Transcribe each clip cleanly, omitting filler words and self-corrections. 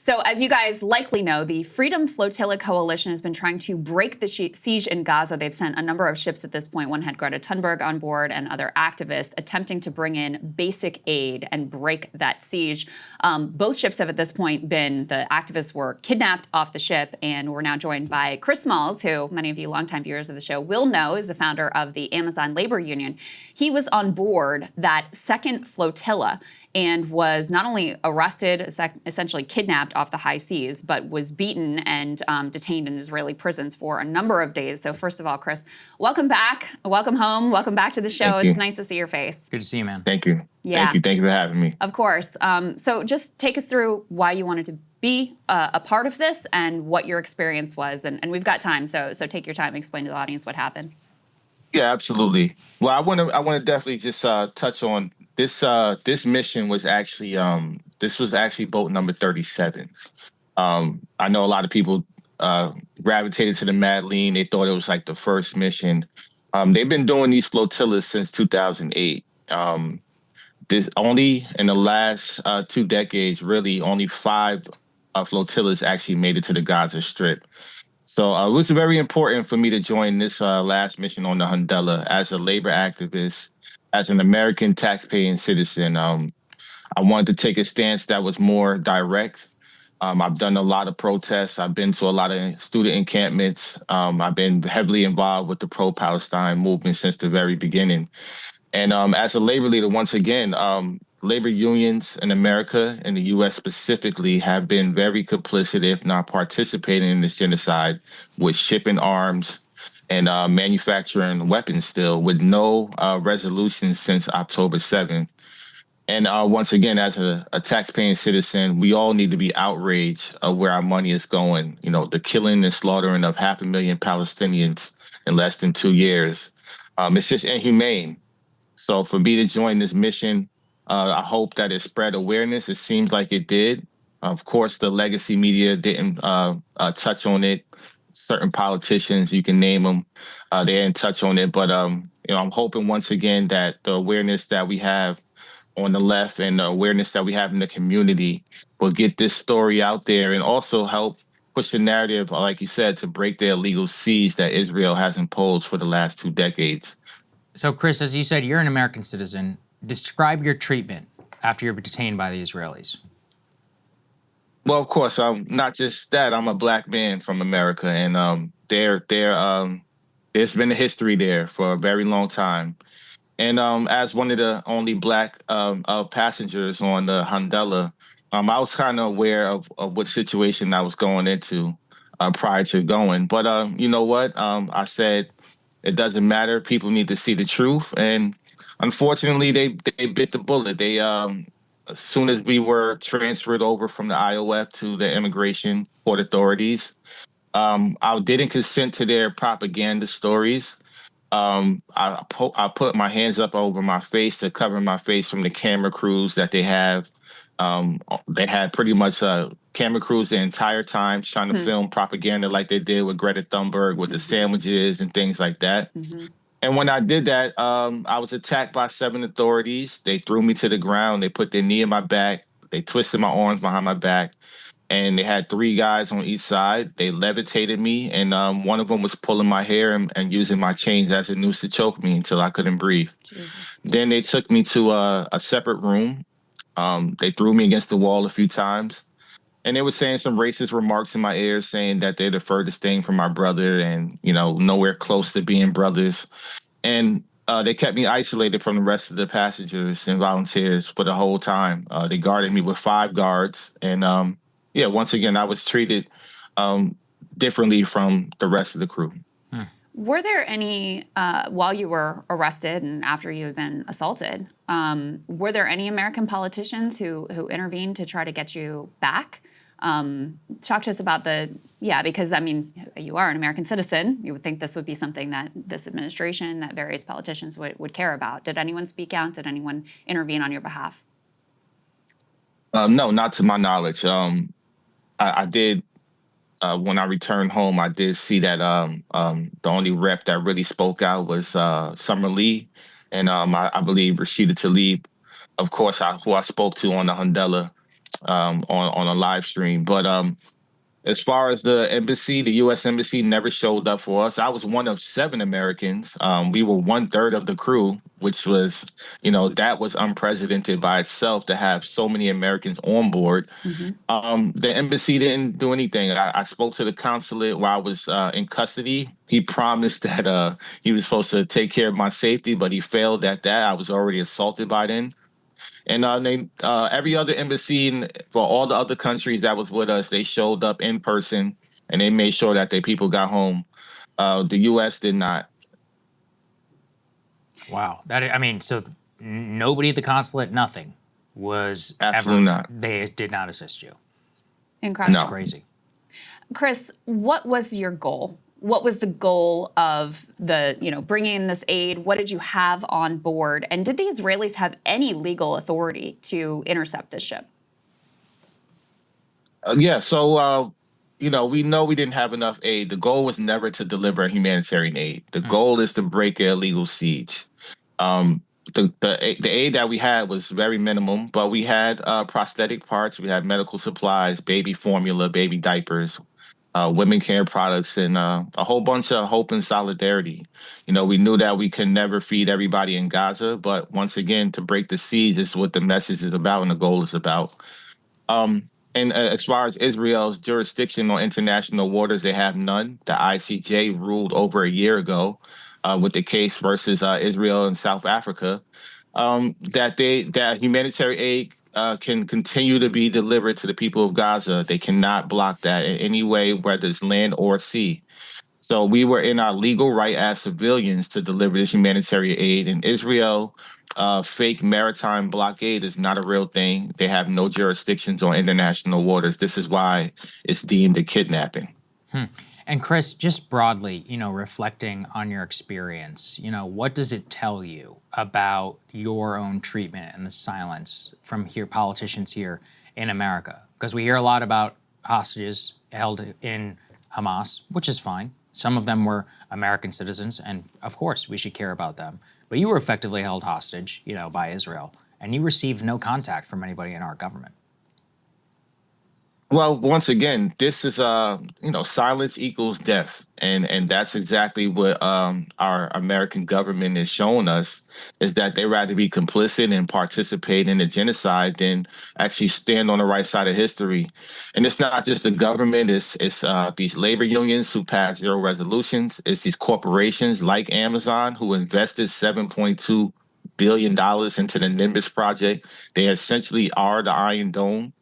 So as you guys likely know, the Freedom Flotilla Coalition has been trying to break the siege in Gaza. They've sent a number of ships at this point. One had Greta Thunberg on board and other activists attempting to bring in basic aid and break that siege. Both ships have at this point the activists were kidnapped off the ship, and we're now joined by Krystal, who many of you longtime viewers of the show will know is the founder of the Amazon Labor Union. He was on board that second flotilla and was not only arrested, essentially kidnapped off the high seas, but was beaten and detained in Israeli prisons for a number of days. So first of all, Chris, welcome back. Welcome home. Welcome back to the show. It's nice to see your face. Good to see you, man. Thank you. Yeah. Thank you for having me. Of course. So just take us through why you wanted to be a part of this and what your experience was. And we've got time, so take your time and explain to the audience what happened. Yeah, absolutely. Well, I want to definitely just touch on this. This mission was actually this was actually boat number 37. I know a lot of people gravitated to the Mad Lean. They thought it was like the first mission. They've been doing these flotillas since 2008. This only in the last 2 decades, really, only 5 flotillas actually made it to the Gaza Strip. So it was very important for me to join this last mission on the Hundella as a labor activist, as an American taxpaying citizen. I wanted to take a stance that was more direct. I've done a lot of protests. I've been to a lot of student encampments. I've been heavily involved with the pro-Palestine movement since the very beginning. And as a labor leader, once again, labor unions in America and the U.S. specifically have been very complicit, if not participating in this genocide, with shipping arms and manufacturing weapons still, with no resolution since October 7th. And once again, as a taxpaying citizen, we all need to be outraged of where our money is going. You know, the killing and slaughtering of 500,000 Palestinians in less than 2 years. It's just inhumane. So for me to join this mission, I hope that it spread awareness. It seems like it did. Of course, the legacy media didn't touch on it. Certain politicians, you can name them, they didn't touch on it. But I'm hoping once again that the awareness that we have on the left and the awareness that we have in the community will get this story out there and also help push the narrative, like you said, to break the illegal siege that Israel has imposed for the last 2 decades. So, Chris, as you said, you're an American citizen. Describe your treatment after you're detained by the Israelis. Well, of course, I'm not just that. I'm a black man from America, and there's been a history there for a very long time. And as one of the only black passengers on the Hundella, I was kind of aware of what situation I was going into prior to going. But you know what? I said, it doesn't matter. People need to see the truth. And unfortunately, they bit the bullet. They as soon as we were transferred over from the IOF to the Immigration Port Authorities, I didn't consent to their propaganda stories. I put my hands up over my face to cover my face from the camera crews that they have. They had pretty much camera crews the entire time trying to film propaganda like they did with Greta Thunberg with the sandwiches and things like that. And when I did that, I was attacked by 7 authorities. They threw me to the ground. They put their knee in my back. They twisted my arms behind my back. And they had 3 guys on each side. They levitated me, and one of them was pulling my hair and using my chains as a noose to choke me until I couldn't breathe. Jesus. Then they took me to a separate room. They threw me against the wall a few times. And they were saying some racist remarks in my ear, saying that they're the furthest thing from my brother and, nowhere close to being brothers. And they kept me isolated from the rest of the passengers and volunteers for the whole time. They guarded me with 5 guards. And once again, I was treated differently from the rest of the crew. Were there any, while you were arrested and after you had been assaulted, were there any American politicians who intervened to try to get you back? Talk to us about because, you are an American citizen. You would think this would be something that this administration, that various politicians would care about. Did anyone speak out? Did anyone intervene on your behalf? No, not to my knowledge. I did, when I returned home, I did see that the only rep that really spoke out was Summer Lee and I believe Rashida Tlaib, of course, who I spoke to on the Hundella. on a live stream. But as far as the embassy, the U.S. embassy never showed up for us. I was one of 7 Americans. We were 1/3 of the crew, which was, that was unprecedented by itself to have so many Americans on board. The embassy didn't do anything. I spoke to the consulate while I was in custody. He promised that he was supposed to take care of my safety, but he failed at that. I was already assaulted by then. And every other embassy for all the other countries that was with us, they showed up in person and they made sure that their people got home. The U.S. did not. Wow. So nobody at the consulate, nothing was Absolutely ever. not. They did not assist you. Incredible. That's crazy. Chris, what was your goal? What was the goal of bringing in this aid? What did you have on board? And did the Israelis have any legal authority to intercept this ship? Yeah, so, we know we didn't have enough aid. The goal was never to deliver humanitarian aid. The goal is to break an illegal siege. The aid that we had was very minimum, but we had prosthetic parts, we had medical supplies, baby formula, baby diapers, women care products, and a whole bunch of hope and solidarity. We knew that we could never feed everybody in Gaza, but once again, to break the siege is what the message is about and the goal is about. And as far as Israel's jurisdiction on international waters, they have none. The ICJ ruled over a year ago with the case versus Israel and South Africa that humanitarian aid can continue to be delivered to the people of Gaza. They cannot block that in any way, whether it's land or sea. So we were in our legal right as civilians to deliver this humanitarian aid. In Israel, fake maritime blockade is not a real thing. They have no jurisdictions on international waters. This is why it's deemed a kidnapping. And Chris, just broadly, reflecting on your experience, what does it tell you about your own treatment and the silence from politicians here in America? Because we hear a lot about hostages held in Hamas, which is fine. Some of them were American citizens, and of course we should care about them. But you were effectively held hostage, by Israel, and you received no contact from anybody in our government. Well, once again, this is silence equals death, and that's exactly what our American government is showing us, is that they rather be complicit and participate in the genocide than actually stand on the right side of history. And it's not just the government; it's these labor unions who pass zero resolutions. It's these corporations like Amazon who invested $7.2 billion into the Nimbus project. They essentially are the Iron Dome.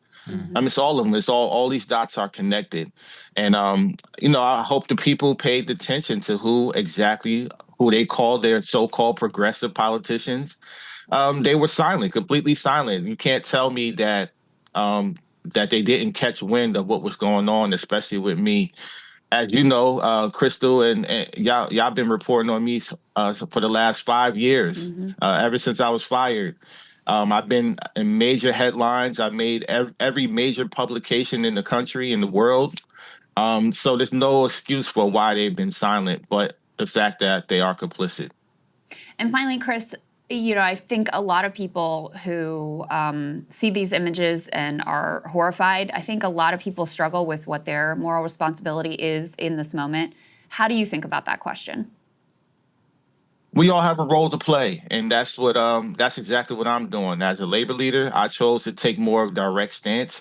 It's all of them. It's all these dots are connected. And, I hope the people paid attention to who they call their so-called progressive politicians. They were silent, completely silent. You can't tell me that that they didn't catch wind of what was going on, especially with me. As you know, Krystal and y'all been reporting on me for the last 5 years, ever since I was fired. I've been in major headlines. I've made every major publication in the country, in the world. So there's no excuse for why they've been silent, but the fact that they are complicit. And finally, Chris, I think a lot of people who see these images and are horrified, I think a lot of people struggle with what their moral responsibility is in this moment. How do you think about that question? We all have a role to play, and that's exactly what I'm doing. As a labor leader, I chose to take more of a direct stance.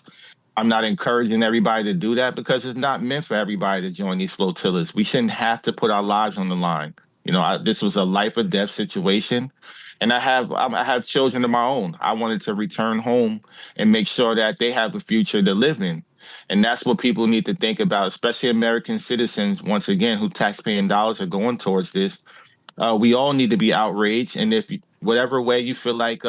I'm not encouraging everybody to do that because it's not meant for everybody to join these flotillas. We shouldn't have to put our lives on the line. This was a life or death situation, and I have children of my own. I wanted to return home and make sure that they have a future to live in. And that's what people need to think about, especially American citizens, once again, who taxpaying dollars are going towards this. We all need to be outraged, and whatever way you feel like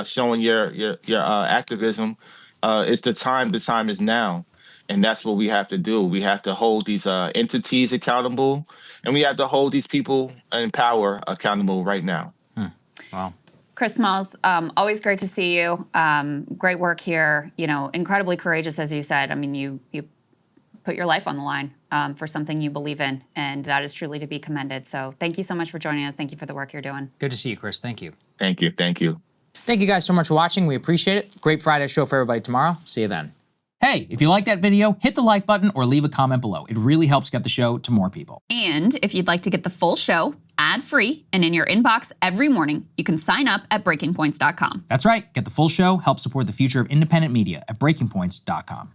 showing your activism, it's the time. The time is now, and that's what we have to do. We have to hold these entities accountable, and we have to hold these people in power accountable right now. Wow. Chris Smalls, always great to see you. Great work here. Incredibly courageous, as you said. You put your life on the line for something you believe in, and that is truly to be commended. So thank you so much for joining us. Thank you for the work you're doing. Good to see you, Chris. Thank you. Thank you. Thank you. Thank you guys so much for watching. We appreciate it. Great Friday show for everybody tomorrow. See you then. Hey, if you like that video, hit the like button or leave a comment below. It really helps get the show to more people. And if you'd like to get the full show ad-free and in your inbox every morning, you can sign up at breakingpoints.com. That's right. Get the full show, help support the future of independent media at breakingpoints.com.